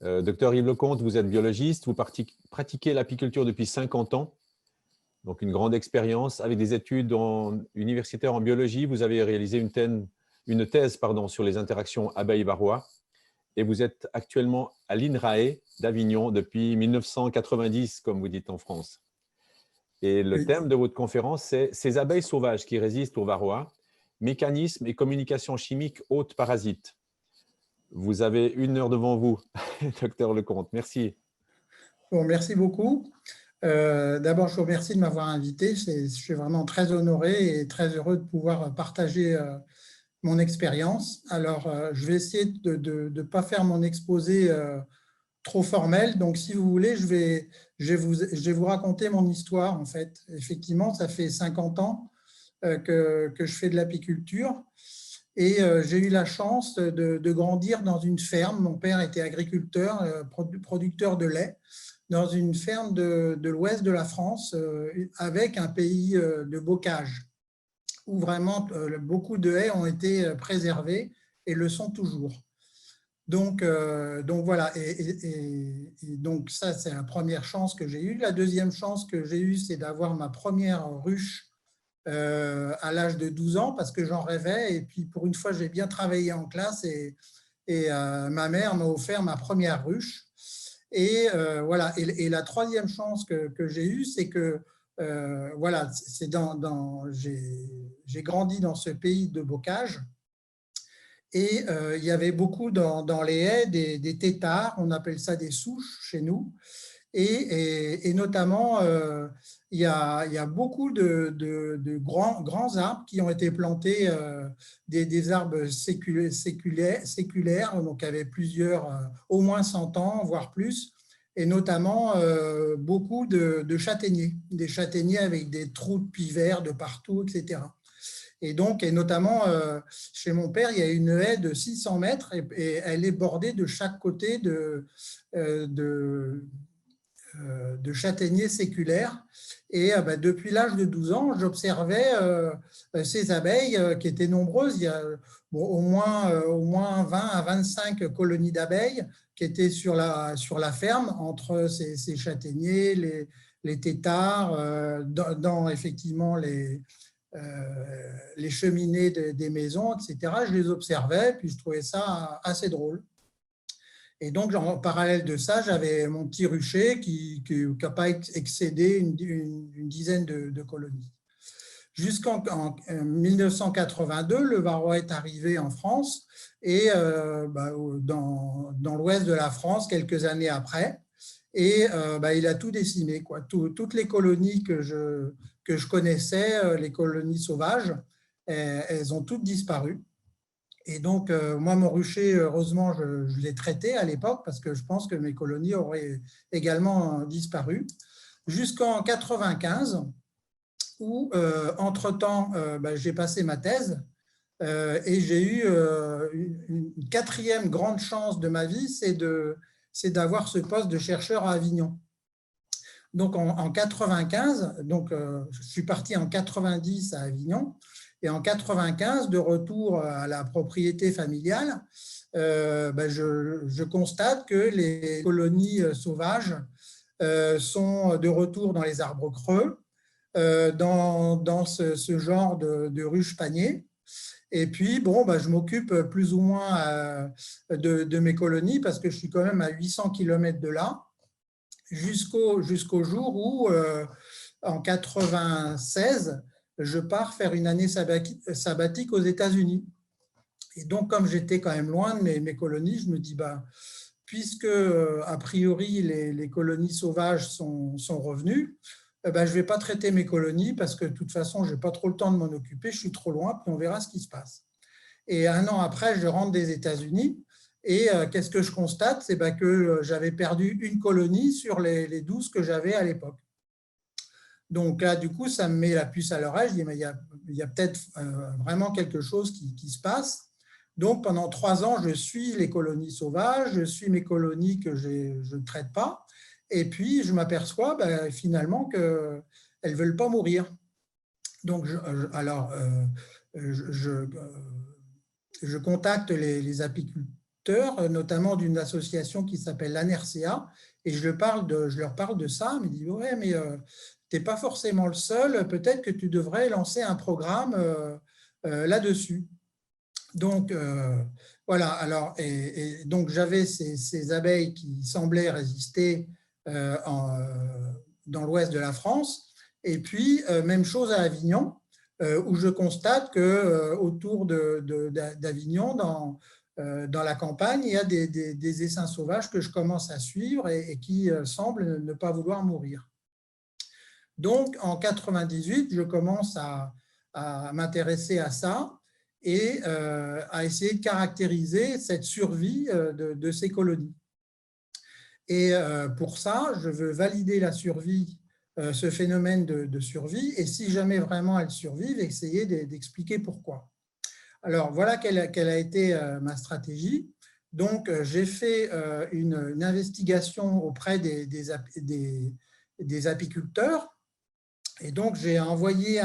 Docteur Yves Lecomte, vous êtes biologiste, vous pratiquez l'apiculture depuis 50 ans, donc une grande expérience. Avec des études universitaires en biologie, vous avez réalisé une thèse sur les interactions abeilles-varrois et vous êtes actuellement à l'INRAE d'Avignon depuis 1990, comme vous dites en France. Et le Oui. thème de votre conférence, c'est « Ces abeilles sauvages qui résistent aux varroa, mécanismes et communication chimique hôtes parasites ». Vous avez 1 heure devant vous, docteur Lecomte. Merci. Bon, merci beaucoup. D'abord, je vous remercie de m'avoir invité. Je suis vraiment très honoré et très heureux de pouvoir partager mon expérience. Alors, je vais essayer de ne pas faire mon exposé trop formel. Donc, si vous voulez, je vais vous raconter mon histoire, en fait. Effectivement, ça fait 50 ans que je fais de l'apiculture. Et j'ai eu la chance de grandir dans une ferme. Mon père était agriculteur, producteur de lait, dans une ferme de l'ouest de la France, avec un pays de bocage, où vraiment beaucoup de haies ont été préservées et le sont toujours. Donc voilà, et donc ça, c'est la première chance que j'ai eue. La deuxième chance que j'ai eue, c'est d'avoir ma première ruche à l'âge de 12 ans, parce que j'en rêvais. Et puis, pour une fois, j'ai bien travaillé en classe et ma mère m'a offert ma première ruche. Et voilà. Et la troisième chance que j'ai eue, c'est que voilà, j'ai grandi dans ce pays de bocage. Et il y avait beaucoup dans les haies des têtards, on appelle ça des souches chez nous. Et notamment, il y a beaucoup de grands arbres qui ont été plantés, des arbres séculaires, donc avec plusieurs, au moins 100 ans, voire plus, et notamment beaucoup de châtaigniers, des châtaigniers avec des trous de pivert de partout, etc. Et notamment, chez mon père, il y a une haie de 600 mètres et elle est bordée de chaque côté de châtaigniers séculaires. Et depuis l'âge de 12 ans, j'observais ces abeilles qui étaient nombreuses. Il y a au moins 20 à 25 colonies d'abeilles qui étaient sur la ferme, entre ces châtaigniers, les têtards, dans effectivement les cheminées des maisons, etc. Je les observais, puis je trouvais ça assez drôle. Et donc, en parallèle de ça, j'avais mon petit rucher qui n'a pas excédé une dizaine de colonies. Jusqu'en 1982, le varroa est arrivé en France et dans l'ouest de la France quelques années après. Et il a tout décimé, quoi. Toutes les colonies que je connaissais, les colonies sauvages, elles ont toutes disparu. Et donc, moi, mon rucher, heureusement, je l'ai traité à l'époque parce que je pense que mes colonies auraient également disparu. Jusqu'en 95, où, entre-temps, j'ai passé ma thèse et j'ai eu une quatrième grande chance de ma vie, c'est d'avoir ce poste de chercheur à Avignon. Donc, en 95, je suis parti en 90 à Avignon. Et en 95, de retour à la propriété familiale, je constate que les colonies sauvages sont de retour dans les arbres creux, dans ce genre de ruche-panier. Et puis, je m'occupe plus ou moins de mes colonies parce que je suis quand même à 800 km de là, jusqu'au jour où, en 96, je pars faire une année sabbatique aux États-Unis. Et donc, comme j'étais quand même loin de mes colonies, je me dis, puisque, a priori, les colonies sauvages sont revenues, je ne vais pas traiter mes colonies parce que de toute façon, je n'ai pas trop le temps de m'en occuper, je suis trop loin, puis on verra ce qui se passe. Et 1 an après, je rentre des États-Unis. Et qu'est-ce que je constate? C'est que j'avais perdu une colonie sur les 12 que j'avais à l'époque. Donc là, du coup, ça me met la puce à l'oreille. Je dis, mais il y a peut-être vraiment quelque chose qui se passe. Donc, pendant 3 ans, je suis les colonies sauvages, je suis mes colonies que je ne traite pas. Et puis, je m'aperçois finalement qu'elles ne veulent pas mourir. Donc, je contacte les apiculteurs apiculteurs, notamment d'une association qui s'appelle l'ANERCEA, et je leur parle de ça, mais ils disent « Ouais, mais tu n'es pas forcément le seul, peut-être que tu devrais lancer un programme là-dessus. » Donc, voilà, alors, et donc j'avais ces abeilles qui semblaient résister dans l'ouest de la France. Et puis, même chose à Avignon, où je constate qu'autour d'Avignon, dans la campagne, il y a des essaims sauvages que je commence à suivre et qui semblent ne pas vouloir mourir. Donc, en 98, je commence à m'intéresser à ça et à essayer de caractériser cette survie de ces colonies. Et pour ça, je veux valider la survie, ce phénomène de survie, et si jamais vraiment elles survivent, essayer d'expliquer pourquoi. Alors, voilà quelle a été ma stratégie. Donc, j'ai fait une investigation auprès des apiculteurs. Et donc, j'ai envoyé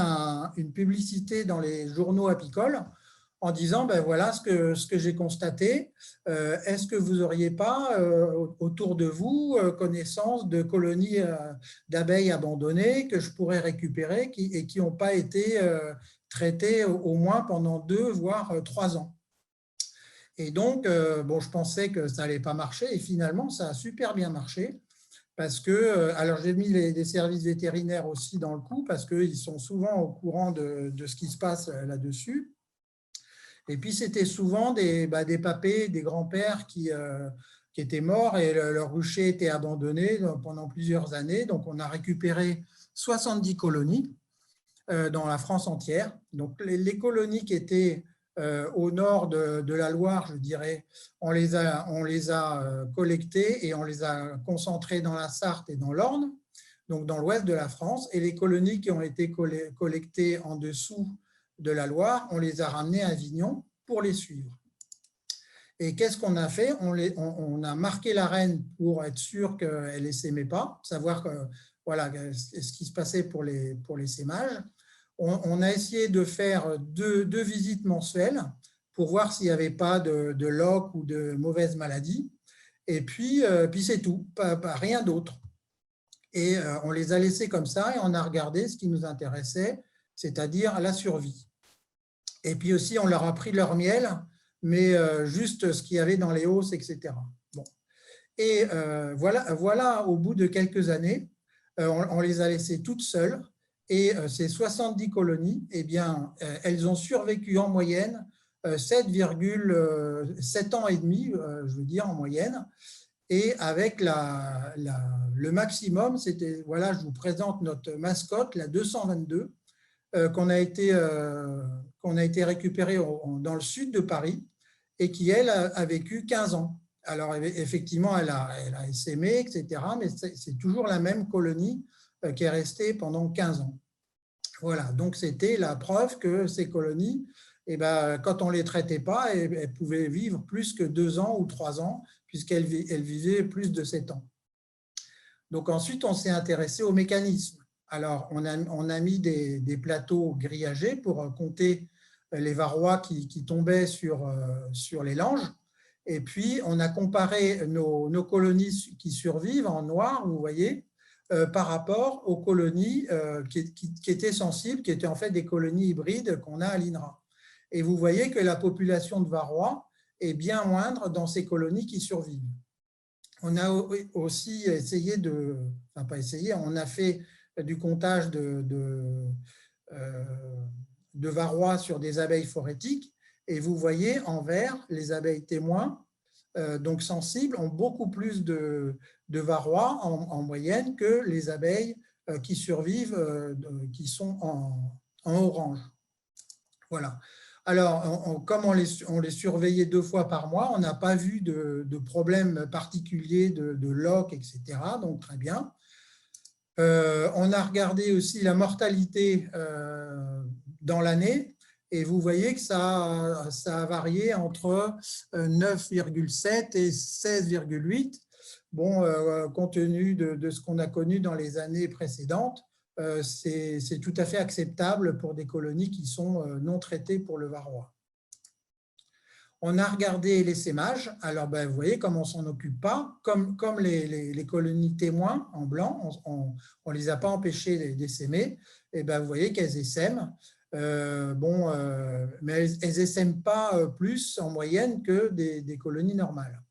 une publicité dans les journaux apicoles en disant, ben voilà ce que j'ai constaté. Est-ce que vous n'auriez pas autour de vous connaissance de colonies d'abeilles abandonnées que je pourrais récupérer et qui n'ont pas été traitées au moins pendant 2, voire 3 ans? Et donc, bon, je pensais que ça n'allait pas marcher et finalement, ça a super bien marché. Parce que, alors j'ai mis les services vétérinaires aussi dans le coup, parce qu'ils sont souvent au courant de ce qui se passe là-dessus. Et puis, c'était souvent des papés, des grands-pères qui étaient morts et leur rucher était abandonné pendant plusieurs années. Donc, on a récupéré 70 colonies dans la France entière. Donc, les colonies qui étaient au nord de la Loire, je dirais, on les a collectées et on les a concentrées dans la Sarthe et dans l'Orne, donc dans l'ouest de la France. Et les colonies qui ont été collectées en dessous de la Loire, on les a ramenées à Avignon pour les suivre. Et qu'est-ce qu'on a fait? On a marqué la reine pour être sûr qu'elle ne s'aimait pas, savoir voilà, ce qui se passait pour les sémages. On a essayé de faire deux visites mensuelles pour voir s'il n'y avait pas de loques ou de mauvaises maladies. Et puis c'est tout, rien d'autre. Et on les a laissés comme ça et on a regardé ce qui nous intéressait, c'est-à-dire la survie. Et puis aussi, on leur a pris leur miel, mais juste ce qu'il y avait dans les hausses, etc. Bon. Et voilà, au bout de quelques années, on les a laissées toutes seules. Et ces 70 colonies, eh bien, elles ont survécu en moyenne 7,7 ans et demi, je veux dire, en moyenne. Et avec le maximum, c'était, voilà, je vous présente notre mascotte, la 222, qu'on a été récupérée dans le sud de Paris et qui, elle, a vécu 15 ans. Alors, effectivement, elle a essaimé, etc., mais c'est toujours la même colonie qui est restée pendant 15 ans. Voilà, donc c'était la preuve que ces colonies, eh ben, quand on ne les traitait pas, elles pouvaient vivre plus que 2 ans ou 3 ans, puisqu'elles vivaient plus de 7 ans. Donc ensuite, on s'est intéressé au mécanisme. Alors, on a mis des plateaux grillagés pour compter les varrois qui tombaient sur les langes. Et puis, on a comparé nos colonies qui survivent en noir, vous voyez, par rapport aux colonies qui étaient sensibles, qui étaient en fait des colonies hybrides qu'on a à l'INRA. Et vous voyez que la population de varrois est bien moindre dans ces colonies qui survivent. On a aussi essayé enfin pas essayé, on a fait du comptage de varrois sur des abeilles phorétiques et vous voyez en vert, les abeilles témoins, donc sensibles, ont beaucoup plus de varrois en moyenne que les abeilles qui survivent, qui sont en orange. Voilà. Alors, comme on les surveillait 2 fois par mois, on n'a pas vu de problème particulier de loques, etc. Donc, très bien. On a regardé aussi la mortalité dans l'année et vous voyez que ça a varié entre 9,7 et 16,8. Bon, compte tenu de ce qu'on a connu dans les années précédentes, c'est tout à fait acceptable pour des colonies qui sont non traitées pour le varroa. On a regardé l'essaimage. Alors, vous voyez, comme on ne s'en occupe pas, comme les colonies témoins en blanc, on ne les a pas empêchées d'essaimer, et vous voyez qu'elles essaiment. Mais elles n'essaiment pas plus en moyenne que des colonies normales.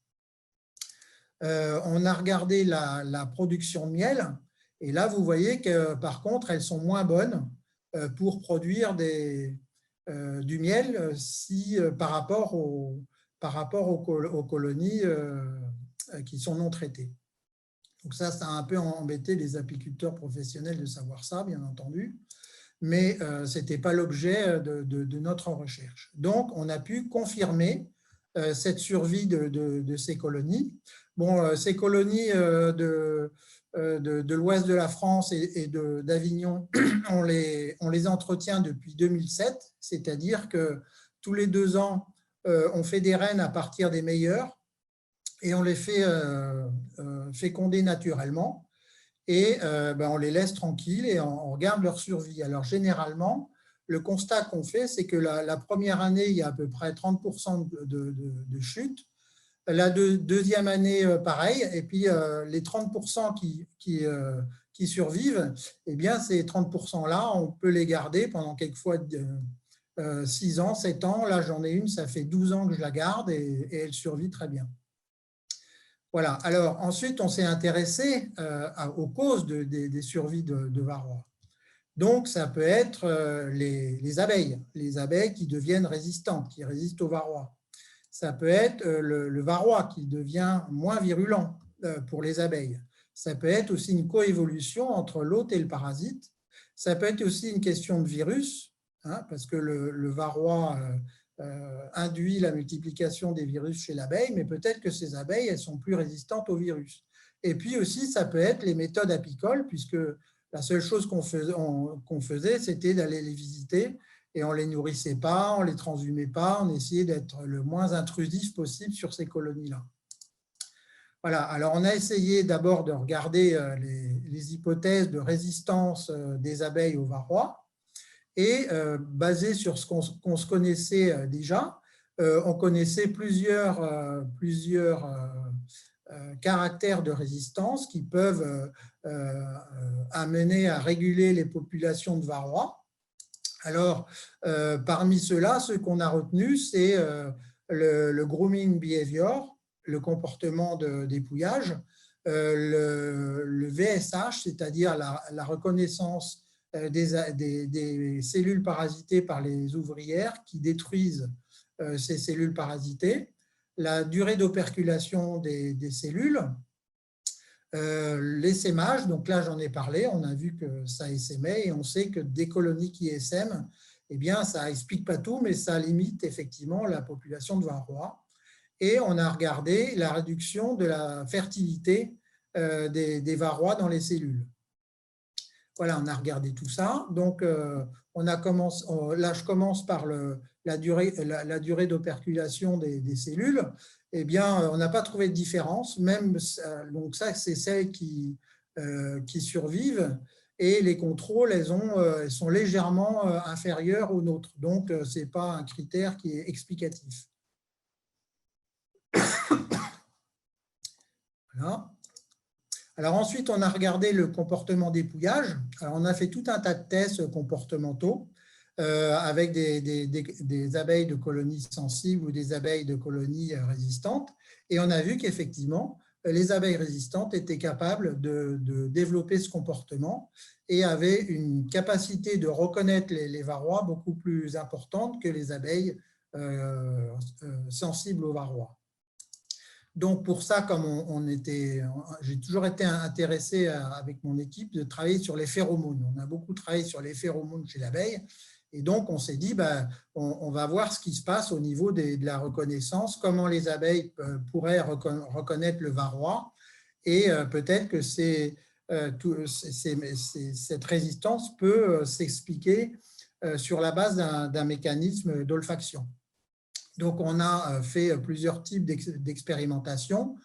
On a regardé la production de miel, et là, vous voyez que par contre, elles sont moins bonnes pour produire du miel par rapport aux colonies qui sont non traitées. Donc ça a un peu embêté les apiculteurs professionnels de savoir ça, bien entendu, mais ce n'était pas l'objet de notre recherche. Donc, on a pu confirmer cette survie de ces colonies. Bon, ces colonies de l'ouest de la France et d'Avignon, on les entretient depuis 2007, c'est-à-dire que tous les 2 ans, on fait des reines à partir des meilleures et on les fait féconder naturellement et on les laisse tranquilles et on regarde leur survie. Alors généralement, le constat qu'on fait, c'est que la première année, il y a à peu près 30% de chute. La deuxième année, pareil. Et puis, les 30% qui survivent, eh bien, ces 30%-là, on peut les garder pendant quelquefois 6 ans, 7 ans. Là, j'en ai une, ça fait 12 ans que je la garde et elle survit très bien. Voilà. Alors, ensuite, on s'est intéressé aux causes des survies de varroa. Donc, ça peut être les abeilles qui deviennent résistantes, qui résistent au varroa. Ça peut être le varroa qui devient moins virulent pour les abeilles. Ça peut être aussi une coévolution entre l'hôte et le parasite. Ça peut être aussi une question de virus, parce que le varroa induit la multiplication des virus chez l'abeille, mais peut-être que ces abeilles, elles sont plus résistantes aux virus. Et puis aussi, ça peut être les méthodes apicoles, puisque la seule chose qu'on faisait, c'était d'aller les visiter et on ne les nourrissait pas, on ne les transhumait pas, on essayait d'être le moins intrusif possible sur ces colonies-là. Voilà, alors on a essayé d'abord de regarder les hypothèses de résistance des abeilles au varroa et basé sur ce qu'on se connaissait déjà, on connaissait plusieurs caractères de résistance qui peuvent amener à réguler les populations de varroa. Alors, parmi ceux-là, ceux qu'on a retenus, c'est le grooming behavior, le comportement dépouillage, le VSH, c'est-à-dire la reconnaissance des cellules parasitées par les ouvrières qui détruisent ces cellules parasitées, la durée d'operculation des cellules, l'essaimage, donc là j'en ai parlé, on a vu que ça essaimait et on sait que des colonies qui essaiment, eh bien ça n'explique pas tout, mais ça limite effectivement la population de varroa. Et on a regardé la réduction de la fertilité des varrois dans les cellules. Voilà, on a regardé tout ça. Donc, là, je commence par la durée d'operculation des cellules. Eh bien, on n'a pas trouvé de différence. Donc, ça, c'est celles qui survivent. Et les contrôles, elles sont légèrement inférieures aux nôtres. Donc, ce n'est pas un critère qui est explicatif. Voilà. Alors ensuite, on a regardé le comportement dépouillage. Alors, on a fait tout un tas de tests comportementaux avec des abeilles de colonies sensibles ou des abeilles de colonies résistantes. Et on a vu qu'effectivement, les abeilles résistantes étaient capables de développer ce comportement et avaient une capacité de reconnaître les varrois beaucoup plus importante que les abeilles sensibles aux varrois. Donc, pour ça, comme j'ai toujours été intéressé avec mon équipe de travailler sur les phéromones. On a beaucoup travaillé sur les phéromones chez l'abeille. Et donc, on s'est dit, on va voir ce qui se passe au niveau de la reconnaissance, comment les abeilles pourraient reconnaître le varroa. Et peut-être que cette résistance peut s'expliquer sur la base d'un mécanisme d'olfaction. Donc, on a fait plusieurs types d'expérimentations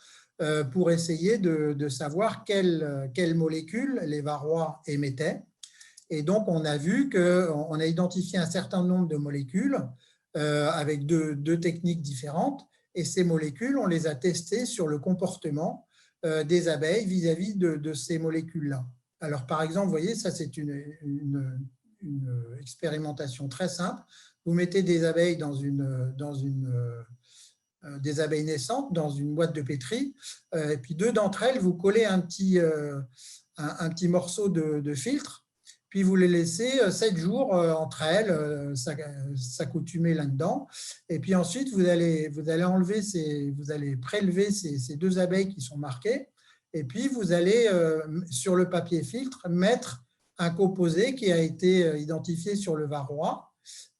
pour essayer de savoir quelles molécules les varrois émettaient. Et donc, on a vu qu'on a identifié un certain nombre de molécules avec deux techniques différentes. Et ces molécules, on les a testées sur le comportement des abeilles vis-à-vis de ces molécules-là. Alors, par exemple, vous voyez, ça, c'est une expérimentation très simple. Vous mettez des abeilles des abeilles naissantes dans une boîte de pétri, et puis deux d'entre elles, vous collez un petit morceau de filtre, puis vous les laissez 7 jours entre elles, s'accoutumer là-dedans, et puis ensuite vous allez prélever ces deux abeilles qui sont marquées, et puis vous allez sur le papier filtre mettre un composé qui a été identifié sur le varroa.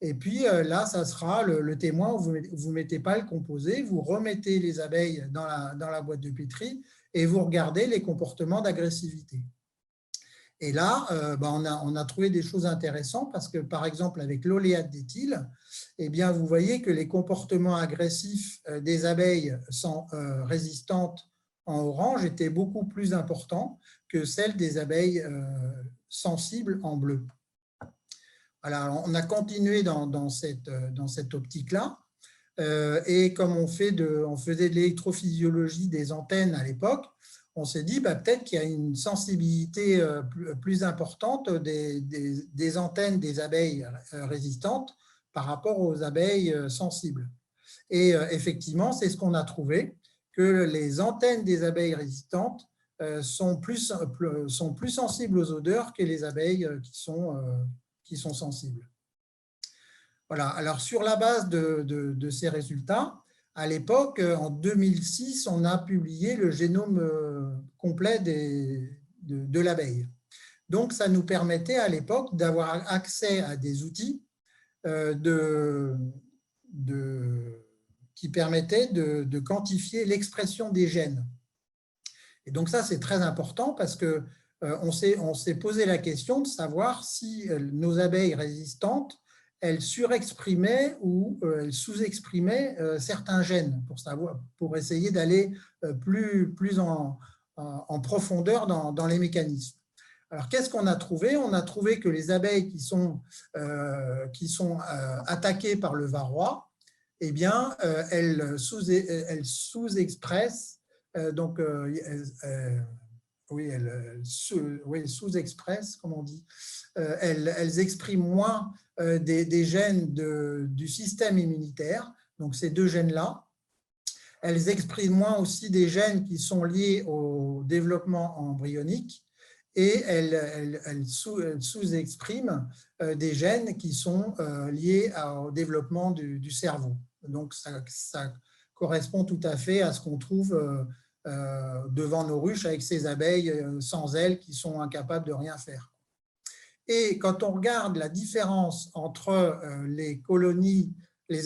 Et puis là, ça sera le témoin où vous ne mettez pas le composé, vous remettez les abeilles dans la boîte de pétri et vous regardez les comportements d'agressivité. Et là, on a trouvé des choses intéressantes parce que, par exemple, avec l'oléate d'éthyle, eh bien, vous voyez que les comportements agressifs des abeilles résistantes en orange étaient beaucoup plus importants que celles des abeilles sensibles en bleu. Voilà, on a continué dans cette optique-là. Et comme on faisait de l'électrophysiologie des antennes à l'époque, on s'est dit peut-être qu'il y a une sensibilité plus importante des antennes des abeilles résistantes par rapport aux abeilles sensibles. Et effectivement, c'est ce qu'on a trouvé, que les antennes des abeilles résistantes sont plus sensibles aux odeurs que les abeilles qui sont sensibles. Voilà. Alors, sur la base de ces résultats, à l'époque, en 2006, on a publié le génome complet de l'abeille. Donc, ça nous permettait à l'époque d'avoir accès à des outils qui permettaient de quantifier l'expression des gènes. Et donc, ça, c'est très important parce que on s'est posé la question de savoir si nos abeilles résistantes, elles surexprimaient ou elles sous-exprimaient certains gènes pour essayer d'aller plus en profondeur dans les mécanismes. Alors, qu'est-ce qu'on a trouvé? On a trouvé que les abeilles qui sont attaquées par le varroa, eh bien, elles sous-expressent sous-expressent, comme on dit, elles expriment moins des gènes du système immunitaire, donc ces deux gènes-là. Elles expriment moins aussi des gènes qui sont liés au développement embryonique et elles sous-expriment des gènes qui sont liés au développement du cerveau. Donc, ça correspond tout à fait à ce qu'on trouve devant nos ruches avec ces abeilles sans ailes qui sont incapables de rien faire. Et quand on regarde la différence entre les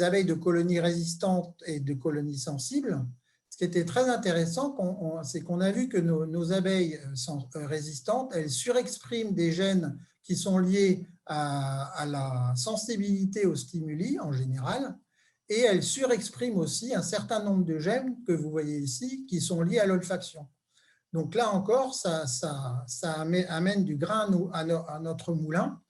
abeilles de colonies résistantes et de colonies sensibles, ce qui était très intéressant, c'est qu'on a vu que nos abeilles résistantes, elles surexpriment des gènes qui sont liés à la sensibilité aux stimuli en général, et elles surexpriment aussi un certain nombre de gènes que vous voyez ici qui sont liés à l'olfaction. Donc là encore, ça amène du grain à notre moulin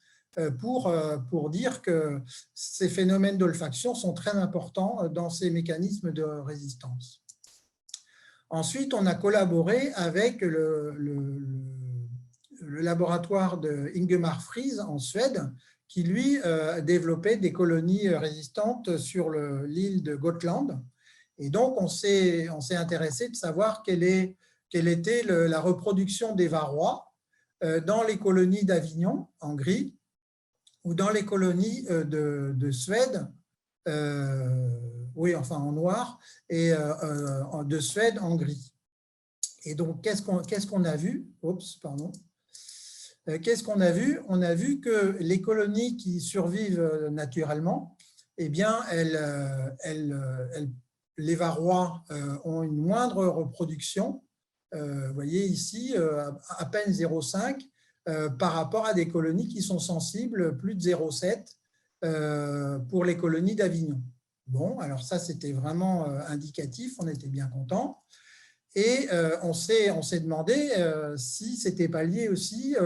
pour dire que ces phénomènes d'olfaction sont très importants dans ces mécanismes de résistance. Ensuite, on a collaboré avec le laboratoire de Ingemar Friis en Suède, qui lui développait des colonies résistantes sur l'île de Gotland. Et donc, on s'est intéressé de savoir quelle était la reproduction des varrois dans les colonies d'Avignon, en gris, ou dans les colonies de Suède, en noir, et de Suède en gris. Et donc, qu'est-ce qu'on a vu? Qu'est-ce qu'on a vu? On a vu que les colonies qui survivent naturellement, eh bien, les varrois ont une moindre reproduction. Vous voyez ici, à peine 0,5 par rapport à des colonies qui sont sensibles, plus de 0,7 pour les colonies d'Avignon. Bon, alors ça, c'était vraiment indicatif, on était bien contents. Et on s'est demandé si ce n'était pas lié aussi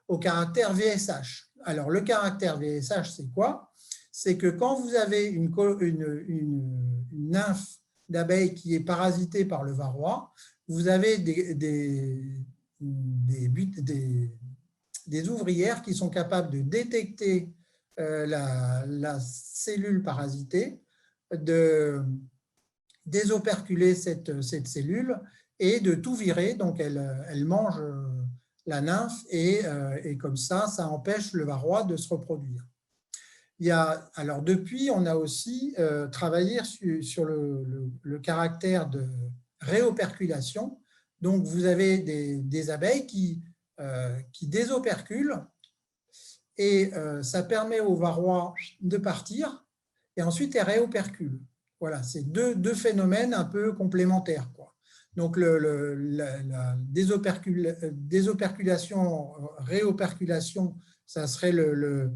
au caractère VSH. Alors, le caractère VSH, c'est quoi? c'est que quand vous avez une nymphe d'abeilles qui est parasitée par le varroa, vous avez des ouvrières qui sont capables de détecter la cellule parasitée, de désoperculer cette cellule et de tout virer. Donc, elle mange la nymphe et comme ça empêche le varroa de se reproduire. Alors depuis, on a aussi travaillé sur le caractère de réoperculation. Donc, vous avez des abeilles qui désoperculent et ça permet au varroa de partir et ensuite elles réoperculent. Voilà, c'est deux phénomènes un peu complémentaires, quoi. Donc, la désoperculation, réoperculation, ça serait le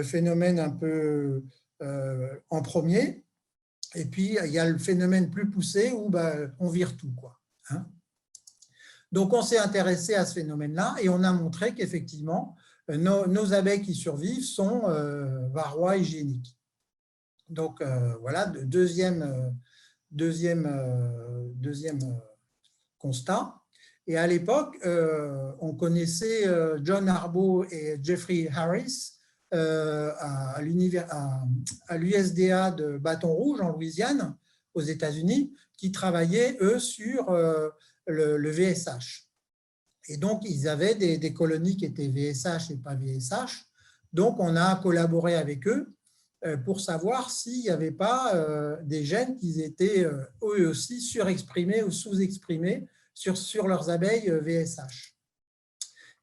phénomène un peu en premier. Et puis, il y a le phénomène plus poussé où on vire tout, quoi. Hein. Donc, on s'est intéressé à ce phénomène-là et on a montré qu'effectivement, nos abeilles qui survivent sont varroa hygiéniques. Donc, voilà, deuxième constat. Et à l'époque, on connaissait John Arbaugh et Jeffrey Harris à l'USDA de Bâton Rouge en Louisiane, aux États-Unis, qui travaillaient, eux, sur le VSH. Et donc, ils avaient des colonies qui étaient VSH et pas VSH. Donc, on a collaboré avec eux pour savoir s'il n'y avait pas des gènes qui étaient eux aussi surexprimés ou sous-exprimés sur leurs abeilles VSH.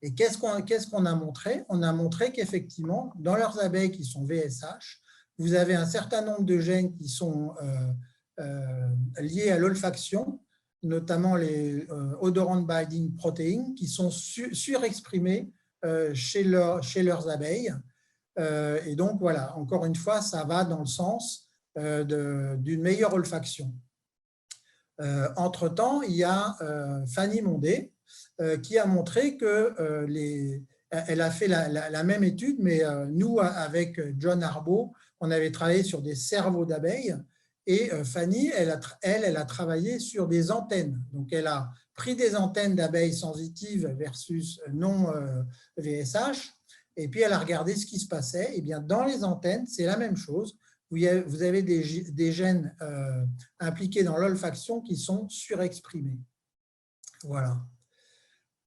Et qu'est-ce qu'on a montré? On a montré qu'effectivement, dans leurs abeilles qui sont VSH, vous avez un certain nombre de gènes qui sont liés à l'olfaction, notamment les odorant binding proteins, qui sont surexprimés chez leurs abeilles. Et donc, voilà, encore une fois, ça va dans le sens d'une meilleure olfaction. Entre-temps, il y a Fanny Mondé qui a montré que elle a fait la même étude, mais nous, avec John Arbaugh, on avait travaillé sur des cerveaux d'abeilles et Fanny, elle a travaillé sur des antennes. Donc, elle a pris des antennes d'abeilles sensitives versus non VSH. Et puis, elle a regardé ce qui se passait. Et bien, dans les antennes, c'est la même chose. Vous avez des gènes impliqués dans l'olfaction qui sont surexprimés. Voilà.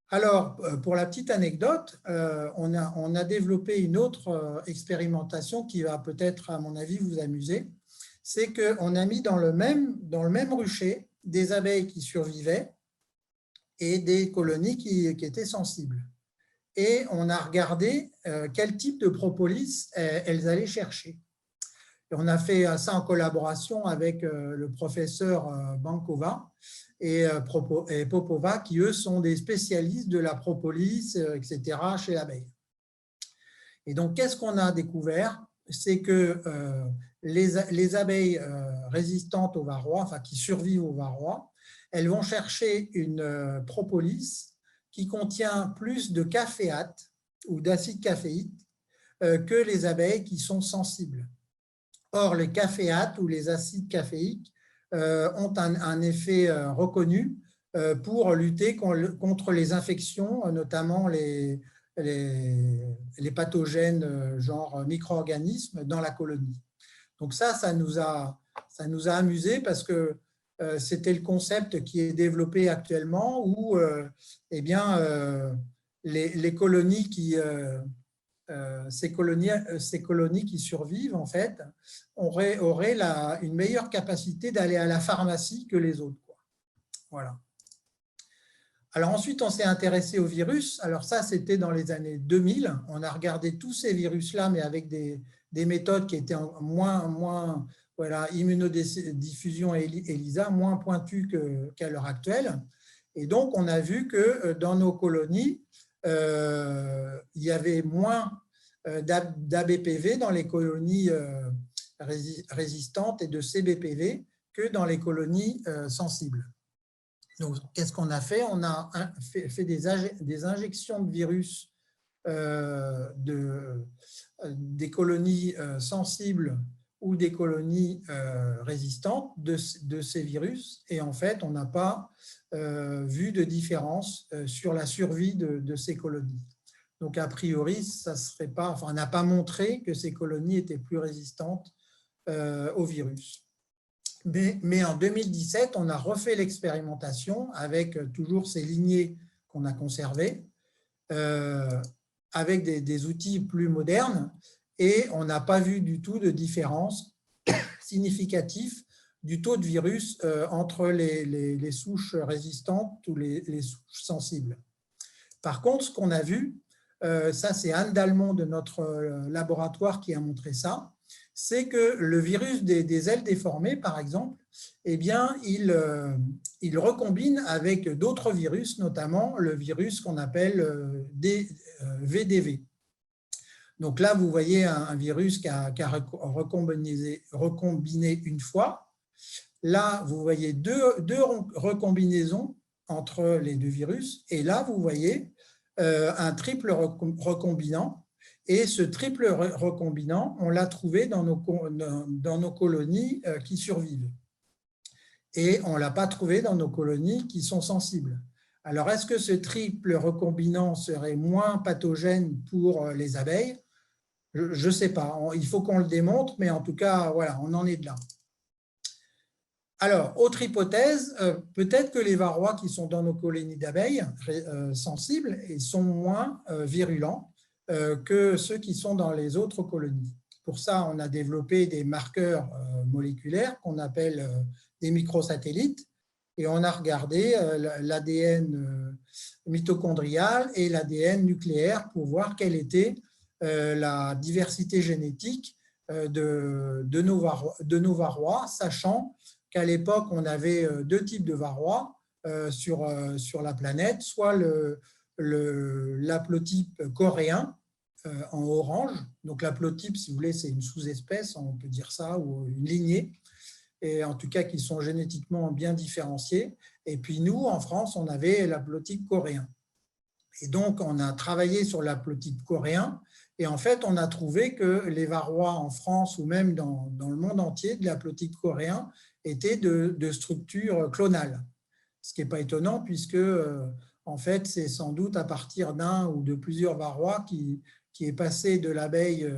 Alors, pour la petite anecdote, on a développé une autre expérimentation qui va peut-être, à mon avis, vous amuser. C'est qu'on a mis dans le même rucher des abeilles qui survivaient et des colonies qui étaient sensibles. Et on a regardé quel type de propolis elles allaient chercher. Et on a fait ça en collaboration avec le professeur Bankova et Popova, qui, eux, sont des spécialistes de la propolis, etc., chez l'abeille. Et donc, qu'est-ce qu'on a découvert? C'est que les abeilles résistantes au varroa, enfin qui survivent au varroa, elles vont chercher une propolis qui contient plus de caféate ou d'acide caféique que les abeilles qui sont sensibles. Or, les caféates ou les acides caféiques ont un effet reconnu pour lutter contre les infections, notamment les pathogènes genre micro-organismes dans la colonie. Donc ça nous a amusés parce que c'était le concept qui est développé actuellement où eh bien, les colonies ces colonies qui survivent, en fait, auraient une meilleure capacité d'aller à la pharmacie que les autres, quoi. Voilà. Alors ensuite, on s'est intéressé aux virus. Alors ça, c'était dans les années 2000. On a regardé tous ces virus-là, mais avec des méthodes qui étaient moins voilà, immunodiffusion et ELISA, moins pointues qu'à l'heure actuelle. Et donc, on a vu que dans nos colonies, il y avait moins d'ABPV dans les colonies résistantes et de CBPV que dans les colonies sensibles. Donc, qu'est-ce qu'on a fait? On a fait des injections de virus des colonies sensibles ou des colonies résistantes de ces virus. Et en fait, on n'a pas vu de différence sur la survie de ces colonies. Donc, a priori, ça serait pas, enfin, on n'a pas montré que ces colonies étaient plus résistantes au virus. Mais en 2017, on a refait l'expérimentation avec toujours ces lignées qu'on a conservées, avec des outils plus modernes, et on n'a pas vu du tout de différence significative du taux de virus entre les souches résistantes ou les souches sensibles. Par contre, ce qu'on a vu, ça c'est Anne Dalmont de notre laboratoire qui a montré ça, c'est que le virus des ailes déformées, par exemple, eh bien, il recombine avec d'autres virus, notamment le virus qu'on appelle VDV. Donc là, vous voyez un virus qui a recombiné une fois. Là, vous voyez deux recombinaisons entre les deux virus. Et là, vous voyez un triple recombinant. Et ce triple recombinant, on l'a trouvé dans nos colonies qui survivent. Et on ne l'a pas trouvé dans nos colonies qui sont sensibles. Alors, est-ce que ce triple recombinant serait moins pathogène pour les abeilles? Je ne sais pas. Il faut qu'on le démontre, mais en tout cas, voilà, on en est de là. Alors, autre hypothèse, peut-être que les varrois qui sont dans nos colonies d'abeilles sensibles sont moins virulents que ceux qui sont dans les autres colonies. Pour ça, on a développé des marqueurs moléculaires qu'on appelle des microsatellites, et on a regardé l'ADN mitochondrial et l'ADN nucléaire pour voir quelle était la diversité génétique de nos varrois, sachant qu'à l'époque, on avait deux types de varrois sur la planète, soit l'haplotype coréen en orange. Donc l'haplotype, si vous voulez, c'est une sous-espèce, on peut dire ça, ou une lignée, et en tout cas qui sont génétiquement bien différenciés. Et puis nous, en France, on avait l'haplotype coréen. Et donc, on a travaillé sur l'haplotype coréen, et en fait, on a trouvé que les varrois en France ou même dans le monde entier de l'haplotype coréen étaient de structure clonale. Ce qui n'est pas étonnant puisque, en fait, c'est sans doute à partir d'un ou de plusieurs varrois qui est passé de l'abeille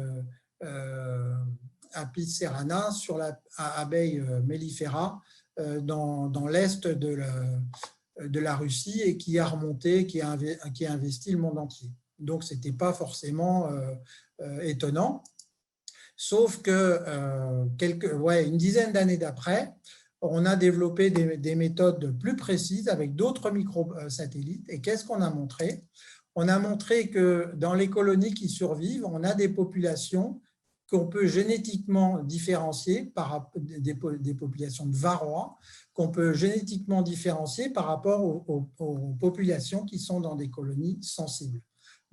Apis cerana sur l'abeille mellifera dans l'est de la Russie et qui a remonté, qui a investi le monde entier. Donc, ce n'était pas forcément étonnant, sauf que une dizaine d'années d'après, on a développé des méthodes plus précises avec d'autres microsatellites. Et qu'est-ce qu'on a montré? On a montré que dans les colonies qui survivent, on a des populations qu'on peut génétiquement différencier, des populations de varrois, qu'on peut génétiquement différencier par rapport aux populations qui sont dans des colonies sensibles.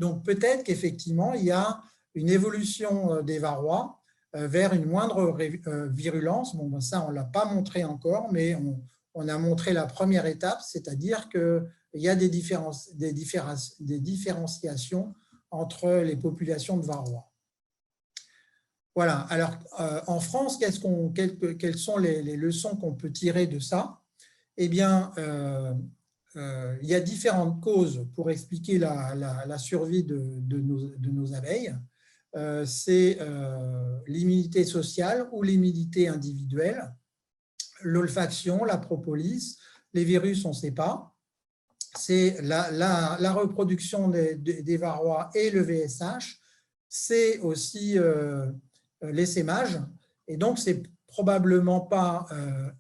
Donc peut-être qu'effectivement, il y a une évolution des varrois vers une moindre virulence. Bon, ça, on ne l'a pas montré encore, mais on a montré la première étape, c'est-à-dire qu'il y a des différenciations entre les populations de varrois. Voilà. Alors, en France, quelles sont les leçons qu'on peut tirer de ça? Eh bien, il y a différentes causes pour expliquer la survie de nos abeilles. C'est l'immunité sociale ou l'immunité individuelle, l'olfaction, la propolis, les virus, on ne sait pas. C'est la reproduction des varrois et le VSH. C'est aussi l'essaimage. Et donc, c'est probablement pas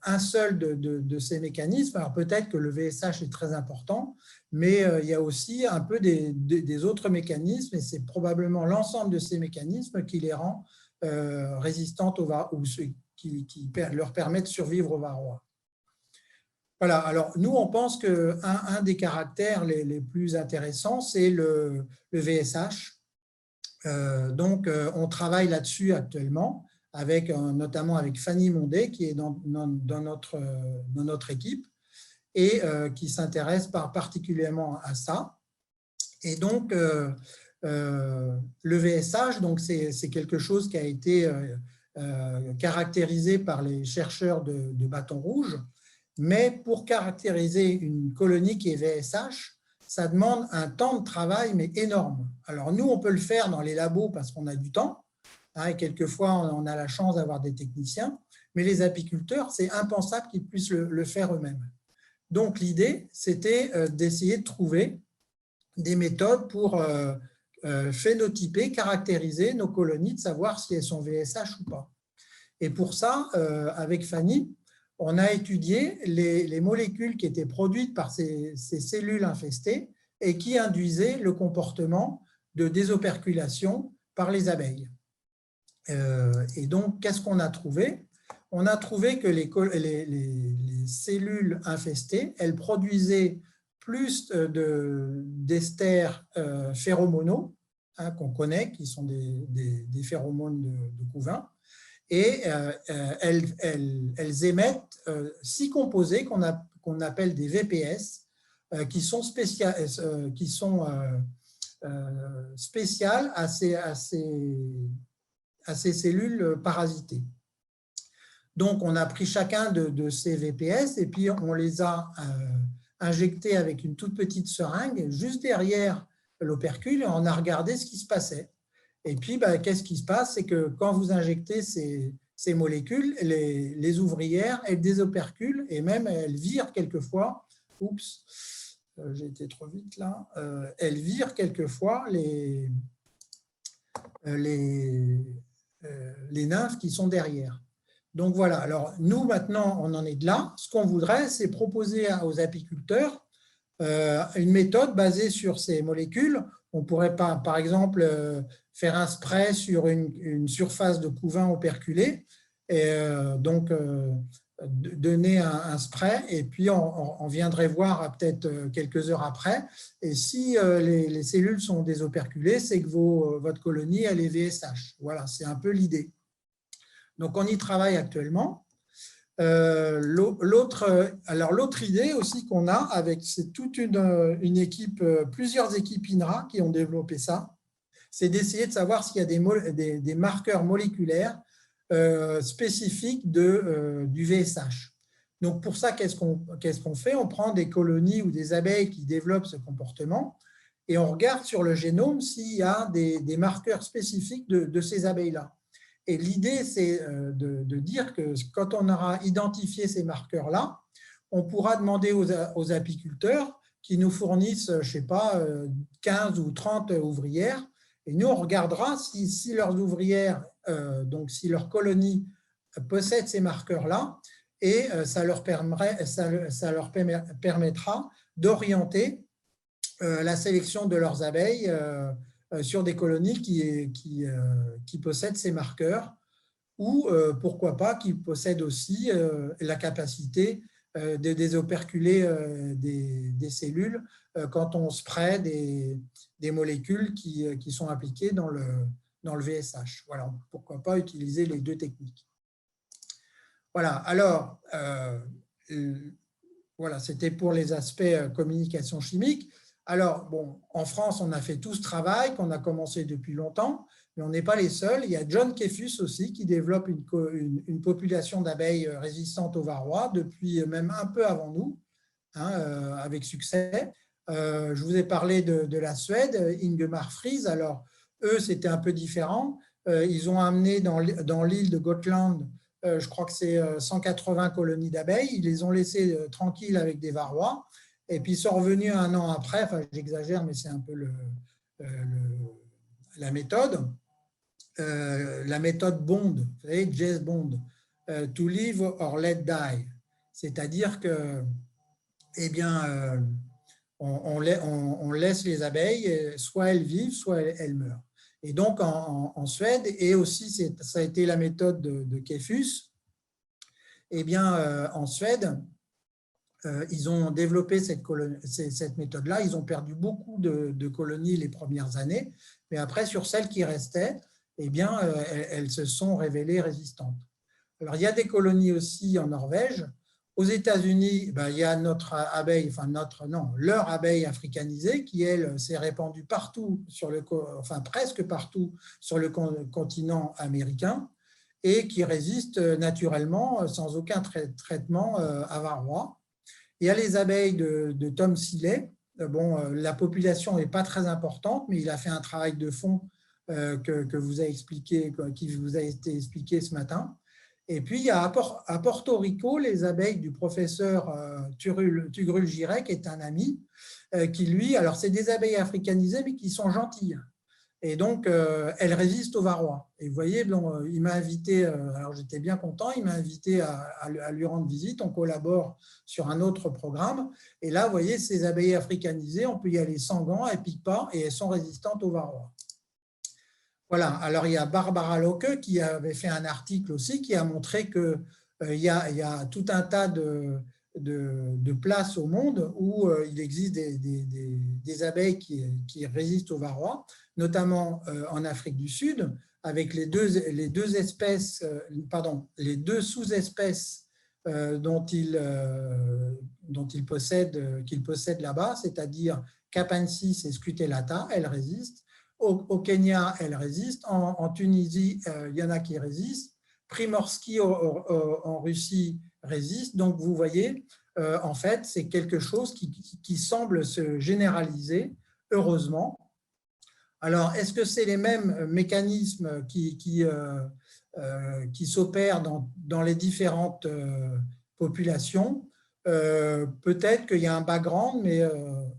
un seul de ces mécanismes. Alors peut-être que le VSH est très important, mais il y a aussi un peu des autres mécanismes, et c'est probablement l'ensemble de ces mécanismes qui les rend résistantes aux varrois, ou qui leur permet de survivre aux varrois. Voilà, alors nous, on pense qu'un des caractères les plus intéressants, c'est le VSH. Donc, on travaille là-dessus actuellement, notamment avec Fanny Mondet, qui est dans notre équipe, et qui s'intéresse particulièrement à ça. Et donc, Le VSH, donc c'est quelque chose qui a été caractérisé par les chercheurs de bâton rouge, mais pour caractériser une colonie qui est VSH, ça demande un temps de travail mais énorme. Alors nous, on peut le faire dans les labos parce qu'on a du temps, hein, et quelquefois on a la chance d'avoir des techniciens, mais les apiculteurs, c'est impensable qu'ils puissent le faire eux-mêmes. Donc l'idée, c'était d'essayer de trouver des méthodes pour phénotyper, caractériser nos colonies, de savoir si elles sont VSH ou pas. Et pour ça, avec Fanny, on a étudié les molécules qui étaient produites par ces cellules infestées et qui induisaient le comportement de désoperculation par les abeilles. Et donc, qu'est-ce qu'on a trouvé? On a trouvé que les cellules infestées, elles produisaient plus d'esters phéromonaux, hein, qu'on connaît, qui sont des phéromones de couvain, et elles émettent 6 composés qu'on appelle des VPS, qui sont spéciales à ces cellules parasitées. Donc, on a pris chacun de ces VPS et puis on les a injectés avec une toute petite seringue juste derrière l'opercule et on a regardé ce qui se passait. Et puis, qu'est-ce qui se passe? C'est que quand vous injectez ces molécules, les ouvrières, elles désoperculent et même elles virent quelquefois, oups, j'ai été trop vite là, elles virent quelquefois les nymphes qui sont derrière. Donc voilà, alors nous maintenant on en est de là. Ce qu'on voudrait, c'est proposer aux apiculteurs une méthode basée sur ces molécules. On pourrait pas, par exemple, faire un spray sur une surface de couvain operculé et donc donner un spray et puis on viendrait voir peut-être quelques heures après. Et si les cellules sont désoperculées, c'est que votre colonie elle est VSH. Voilà, c'est un peu l'idée. Donc, on y travaille actuellement. L'autre idée aussi qu'on a, c'est toute une équipe, plusieurs équipes INRA qui ont développé ça, c'est d'essayer de savoir s'il y a des marqueurs moléculaires spécifiques du VSH. Donc, pour ça, qu'est-ce qu'on fait? On prend des colonies ou des abeilles qui développent ce comportement et on regarde sur le génome s'il y a des marqueurs spécifiques de ces abeilles-là. Et l'idée, c'est de dire que quand on aura identifié ces marqueurs-là, on pourra demander aux apiculteurs qui nous fournissent, je ne sais pas, 15 ou 30 ouvrières. Et nous, on regardera si leurs ouvrières, donc si leur colonie possède ces marqueurs-là, et ça leur permettra d'orienter la sélection de leurs abeilles sur des colonies qui possèdent ces marqueurs ou pourquoi pas qui possèdent aussi la capacité de désoperculer des cellules quand on spraye des molécules qui sont appliquées dans le VSH. Voilà, pourquoi pas utiliser les deux techniques. Voilà, alors, voilà, c'était pour les aspects communication chimique. Alors, bon, en France, on a fait tout ce travail qu'on a commencé depuis longtemps, mais on n'est pas les seuls. Il y a John Kefus aussi qui développe une population d'abeilles résistantes aux varroa depuis même un peu avant nous, hein, avec succès. Je vous ai parlé de la Suède, Ingemar Friis. Alors, eux, c'était un peu différent. Ils ont amené dans l'île de Gotland, je crois que c'est 180 colonies d'abeilles. Ils les ont laissées tranquilles avec des varrois. Et puis, ils sont revenus un an après, enfin, j'exagère, mais c'est un peu la méthode. La méthode Bond, vous savez, Jess Bond, to live or let die. C'est-à-dire que, eh bien, on laisse les abeilles, soit elles vivent, soit elles meurent. Et donc, en Suède, et aussi, ça a été la méthode de Kefus, eh bien, en Suède, ils ont développé cette méthode-là. Ils ont perdu beaucoup de colonies les premières années, mais après, sur celles qui restaient, eh bien, elles se sont révélées résistantes. Alors, il y a des colonies aussi en Norvège Aux États-Unis, il y a notre abeille, leur abeille africanisée qui, elle, s'est répandue partout, presque partout sur le continent américain et qui résiste naturellement sans aucun traitement à varroa. Il y a les abeilles de Tom Seeley. La population n'est pas très importante, mais il a fait un travail de fond qui vous a été expliqué ce matin. Et puis, il y a à Porto Rico les abeilles du professeur Tugrul-Jiré, qui est un ami, qui lui, alors c'est des abeilles africanisées, mais qui sont gentilles. Et donc, elles résistent au varroa. Et vous voyez, il m'a invité, alors j'étais bien content, il m'a invité à lui rendre visite. On collabore sur un autre programme. Et là, vous voyez, ces abeilles africanisées, on peut y aller sans gants, elles ne piquent pas et elles sont résistantes au varroa. Voilà, alors il y a Barbara Locke qui avait fait un article aussi qui a montré qu'il y a tout un tas de places au monde où il existe des abeilles qui résistent au varroa, notamment en Afrique du Sud, avec les deux sous-espèces qu'il possède là-bas, c'est-à-dire Capensis et Scutellata, elles résistent. Au Kenya, elles résistent. En Tunisie, il y en a qui résistent. Primorsky en Russie résiste. Donc, vous voyez, en fait, c'est quelque chose qui semble se généraliser, heureusement. Alors, est-ce que c'est les mêmes mécanismes qui s'opèrent dans les différentes populations? Peut-être qu'il y a un background, mais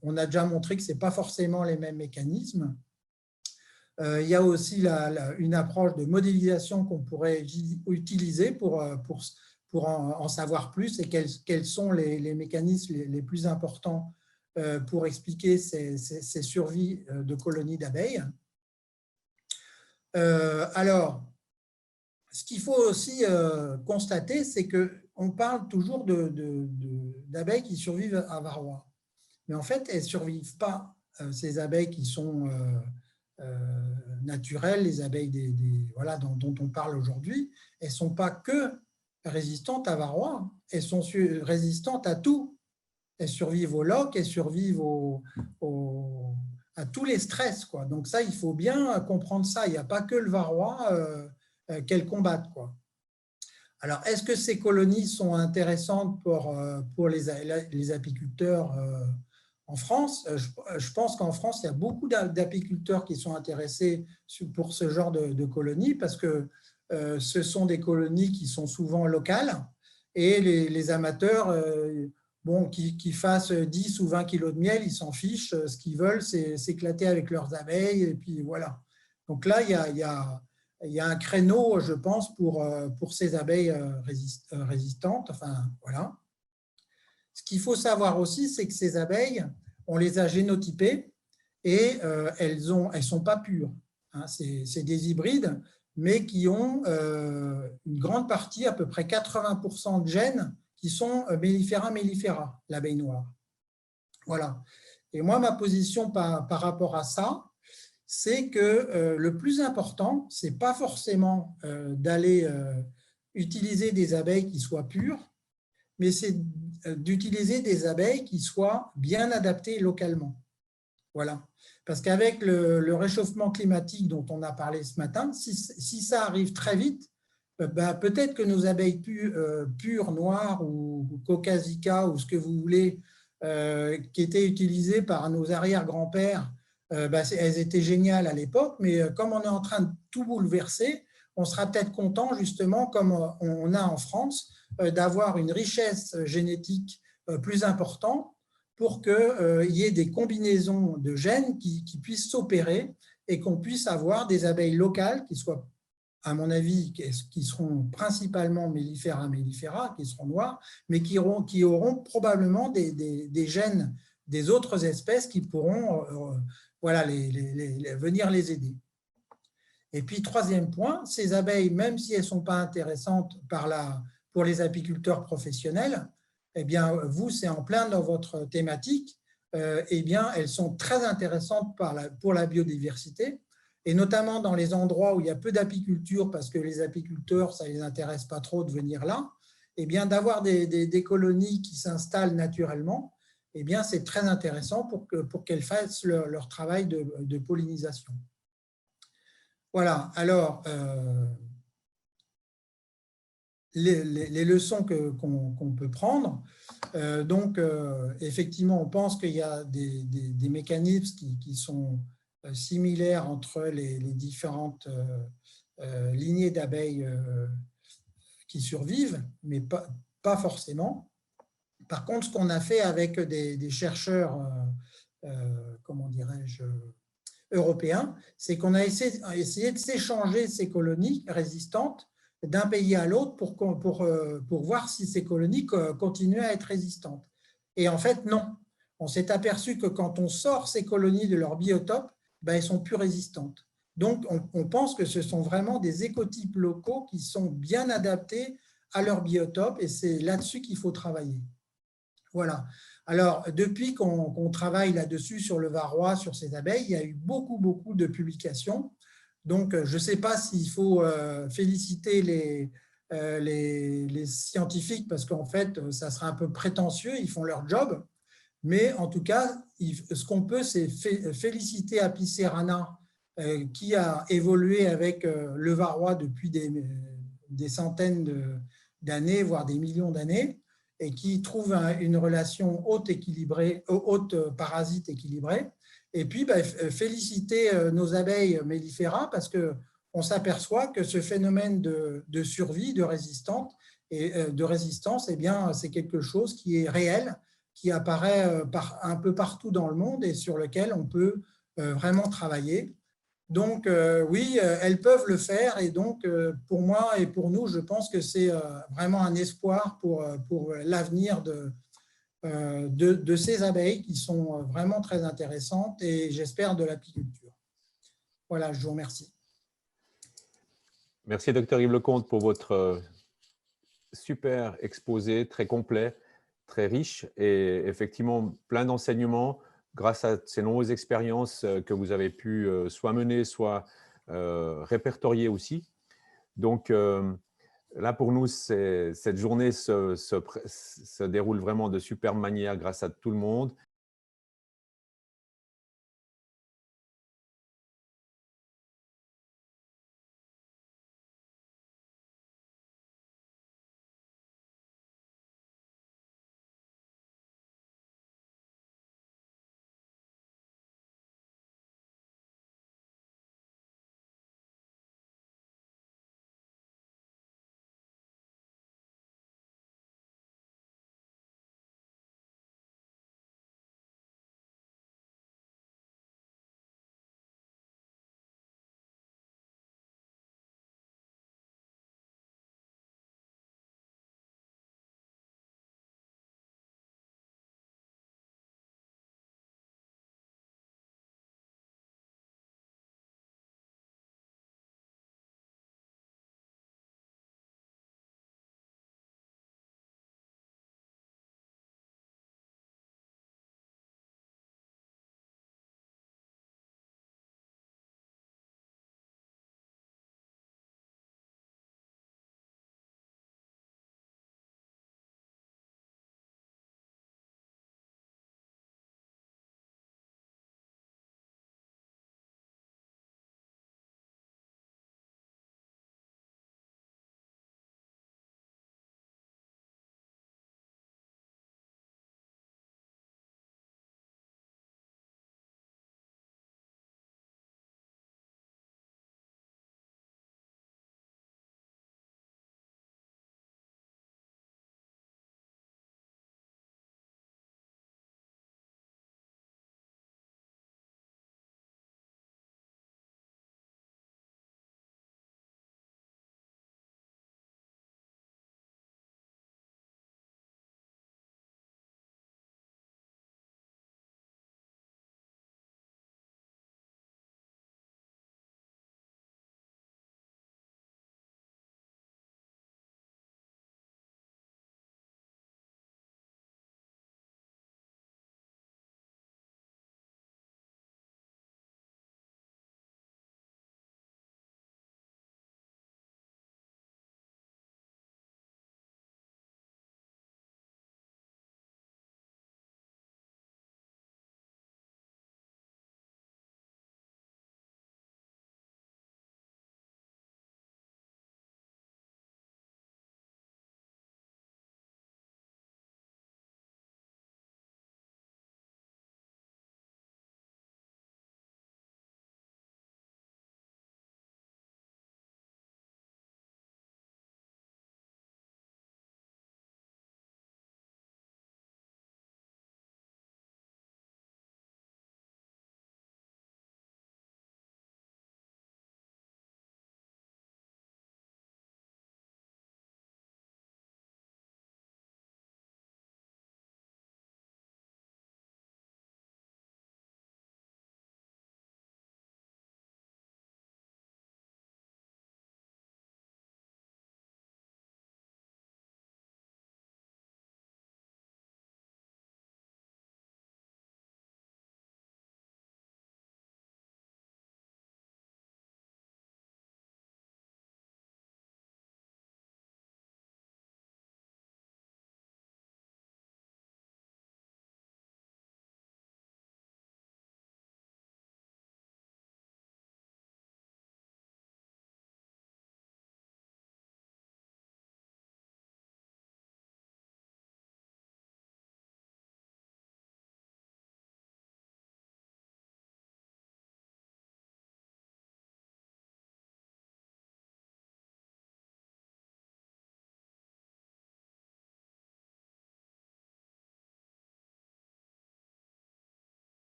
on a déjà montré que ce n'est pas forcément les mêmes mécanismes. Il y a aussi une approche de modélisation qu'on pourrait utiliser pour en savoir plus et quels sont les mécanismes les plus importants pour expliquer ces survies de colonies d'abeilles. Alors, ce qu'il faut aussi constater, c'est qu'on parle toujours d'abeilles qui survivent à varroa. Mais en fait, elles ne survivent pas, ces abeilles qui sont naturelles, les abeilles dont on parle aujourd'hui. Elles ne sont pas que résistantes à varroa, elles sont résistantes à tout. Elles survivent au loques, elles survivent à tous les stress, quoi. Donc ça, il faut bien comprendre ça. Il n'y a pas que le varroa qu'elles combattent, quoi. Alors, est-ce que ces colonies sont intéressantes pour les apiculteurs en France? Je pense qu'en France, il y a beaucoup d'apiculteurs qui sont intéressés pour ce genre de colonies parce que ce sont des colonies qui sont souvent locales et les amateurs, qui fassent 10 ou 20 kilos de miel, ils s'en fichent. Ce qu'ils veulent, c'est s'éclater avec leurs abeilles et puis voilà. Donc là, il y a un créneau, je pense, pour ces abeilles résistantes. Enfin, voilà. Ce qu'il faut savoir aussi, c'est que ces abeilles, on les a génotypées et elles ne sont pas pures. Hein, c'est des hybrides, mais qui ont une grande partie, à peu près 80% de gènes, qui sont Mellifera mellifera, l'abeille noire. Voilà. Et moi, ma position par rapport à ça, c'est que le plus important, ce n'est pas forcément d'aller utiliser des abeilles qui soient pures, mais c'est d'utiliser des abeilles qui soient bien adaptées localement. Voilà. Parce qu'avec le réchauffement climatique dont on a parlé ce matin, si ça arrive très vite, peut-être que nos abeilles pures, noires ou caucasica ou ce que vous voulez, qui étaient utilisées par nos arrière-grands-pères, elles étaient géniales à l'époque, mais comme on est en train de tout bouleverser, on sera peut-être content, justement, comme on a en France, d'avoir une richesse génétique plus importante pour qu'il y ait des combinaisons de gènes qui puissent s'opérer et qu'on puisse avoir des abeilles locales qui soient, à mon avis, qui seront principalement mellifera mellifera, qui seront noires, mais qui auront probablement des gènes des autres espèces qui pourront venir les aider. Et puis, troisième point, ces abeilles, même si elles ne sont pas intéressantes pour les apiculteurs professionnels, eh bien, vous, c'est en plein dans votre thématique, eh bien, elles sont très intéressantes pour la biodiversité, et notamment dans les endroits où il y a peu d'apiculture, parce que les apiculteurs, ça ne les intéresse pas trop de venir là, eh bien, d'avoir des colonies qui s'installent naturellement, eh bien, c'est très intéressant pour qu'elles fassent leur travail de pollinisation. Voilà, alors, les leçons qu'on peut prendre. Donc, effectivement, on pense qu'il y a des mécanismes qui sont similaires entre les différentes lignées d'abeilles qui survivent, mais pas forcément. Par contre, ce qu'on a fait avec des chercheurs, comment dirais-je, européens, c'est qu'on a essayé de s'échanger ces colonies résistantes d'un pays à l'autre pour voir si ces colonies continuaient à être résistantes. Et en fait, non. On s'est aperçu que quand on sort ces colonies de leur biotope, ben, elles sont plus résistantes. Donc, on pense que ce sont vraiment des écotypes locaux qui sont bien adaptés à leur biotope et c'est là-dessus qu'il faut travailler. Voilà. Alors, depuis qu'on travaille là-dessus sur le varroa, sur ces abeilles, il y a eu beaucoup de publications. Donc, je ne sais pas s'il faut féliciter les scientifiques parce qu'en fait, ça serait un peu prétentieux, ils font leur job. Mais en tout cas, ce qu'on peut, c'est féliciter Apis rana qui a évolué avec le varroa depuis des centaines d'années, voire des millions d'années, et qui trouve une relation hôte parasite équilibrée. Et puis, féliciter nos abeilles mellifera parce qu'on s'aperçoit que ce phénomène de survie, de résistance, eh bien, c'est quelque chose qui est réel, qui apparaît un peu partout dans le monde et sur lequel on peut vraiment travailler. Donc, oui, elles peuvent le faire et donc, pour moi et pour nous, je pense que c'est vraiment un espoir pour l'avenir de ces abeilles qui sont vraiment très intéressantes et j'espère de l'apiculture. Voilà, je vous remercie. Merci, Dr. Yves Lecomte, pour votre super exposé, très complet, très riche et effectivement plein d'enseignements grâce à ces nombreuses expériences que vous avez pu soit mener, soit répertorier aussi. Donc là, pour nous, cette journée se déroule vraiment de superbe manière grâce à tout le monde.